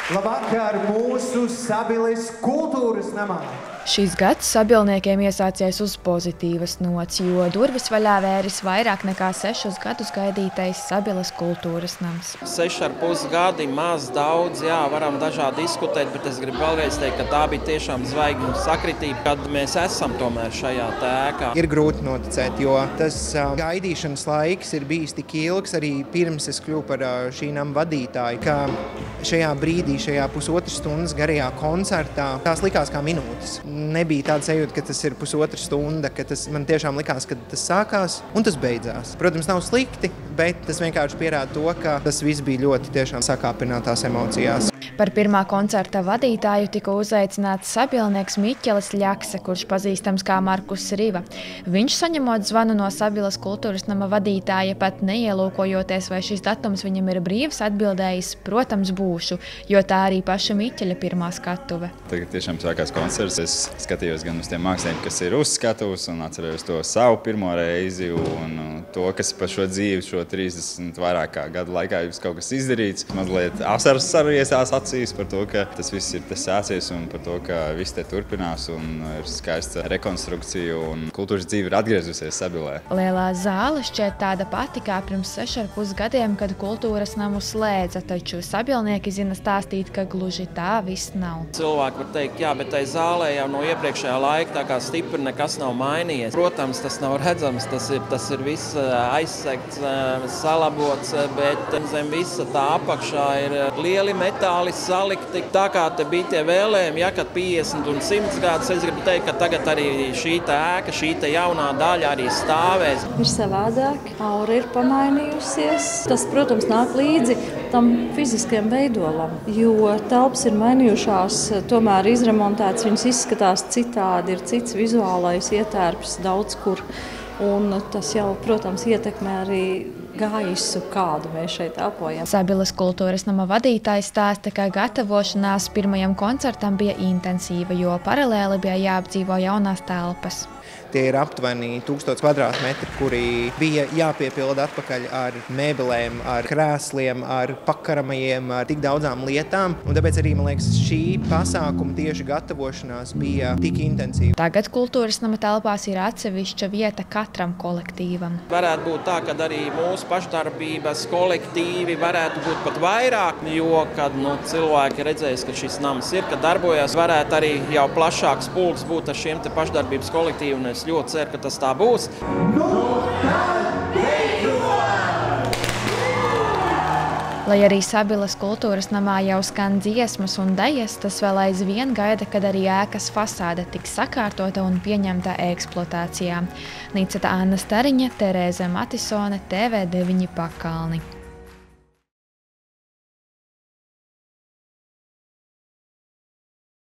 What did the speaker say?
Labvakar mūsu Sabiles kultūras namā! Šīs gads sabilniekiem iesācies uz pozitīvas nots, jo durvis vaļā vēris vairāk nekā 6 gadus gaidītais Sabiles kultūras nams. 6,5 gadi, maz, daudz, jā, varam dažādi diskutēt, bet es gribu vēlreiz teikt, ka tā bija tiešām zvaigžņu sakritība, kad mēs esam tomēr šajā ēkā. Ir grūti noticēt, jo tas gaidīšanas laiks ir bijis tik ilgs, arī pirms es kļuvu par šī nama vadītāju, ka šajā brīdī, šajā pusotras stundas garajā koncertā, tās likās kā minūtes. Nebija tāda sajūta, ka tas ir pusotra stunda, ka man tiešām likās, ka tas sākās un tas beidzās. Protams, nav slikti, bet tas vienkārši pierāda to, ka tas viss bija ļoti tiešām sakāpinātās emocijās. Par pirmā koncerta vadītāju tika uzaicināts sabilnieks Miķelis Ļakse, kurš pazīstams kā Markus Riva. Viņš, saņemot zvanu no Sabiles kultūras nama vadītāja, pat neielūkojoties, vai šis datums viņam ir brīvs, atbildējis: protams, būšu, jo tā arī paša Miķeļa pirmā skatuve. Tagad tiešām sākās koncerts. Es skatījos gan uz tiem māksliniekiem, kas ir uz skatuves, un atcerējos to savu pirmo reizi, un to, kas par šo dzīvi, šo 30 vairāk kā gadu laikā ir kaut kas izdarīts. Mazliet asaras sariesās acīs par to, ka tas viss ir sācies, un par to, ka viss te turpinās, un ir skaista rekonstrukcija, un kultūras dzīve ir atgriezusies Sabilē. Lielā zāle šķiet tāda pati kā pirms 6,5 gadiem, kad kultūras namu slēdza, taču sabilnieki zina stāstīt, ka gluži tā viss nav. Cilvēki var teikt, jā, bet tai zālē jau no iepriekšējā laika tā kā stipri nekas nav mainījies. Protams, tas nav redzams, tas ir viss aizsegts, salabots, bet zem visa tā apakšā ir lieli metāli salikti. Tā kā te bija tie vēlējumi, ja, kad 50 un 100 gadus, es gribu teikt, ka tagad arī šī ēka, šī jaunā daļa arī stāvēs. Ir savādāk, aura ir pamainījusies. Tas, protams, nāk līdzi tam fiziskajam veidolam, jo telpas ir mainījušās, tomēr izremontēts, viņas izskatās citādi, ir cits vizuālais ietērps daudz kur. Un tas jau, protams, ietekmē arī gaisu, kādu mēs šeit elpojam. Sabiles kultūras nama vadītājs stāsta, ka gatavošanās pirmajam koncertam bija intensīva, jo paralēli bija jāapdzīvo jaunās telpas. Tie ir aptuveni 1000 kvadrātmetri, kuri bija jāpiepilda atpakaļ ar mēbelēm, ar krēsliem, ar pakaramajiem, ar tik daudzām lietām. Un tāpēc arī, man liekas, šī pasākuma tieši gatavošanās bija tik intensīva. Tagad kultūras nama telpās ir atsevišķa vieta katram kolektīvam. Varētu būt tā, ka arī mūsu pašdarbības kolektīvi varētu būt pat vairāk, jo, kad cilvēki redzēs, ka šis nams ir, kad darbojas, varētu arī jau plašāks pulks būt ar šiem te pašdarbības kolektīviem. Es ļoti ceru, ka tas tā būs. Lai arī Sabiles kultūras namā jau skan dziesmas un dejas, tas vēl aizvien gaida, kad arī ēkas fasāde tiks sakārtota un pieņemta eksploatācijā. Niceta Anna Stariņa, Terēze Matisone, TV9 Pakalni.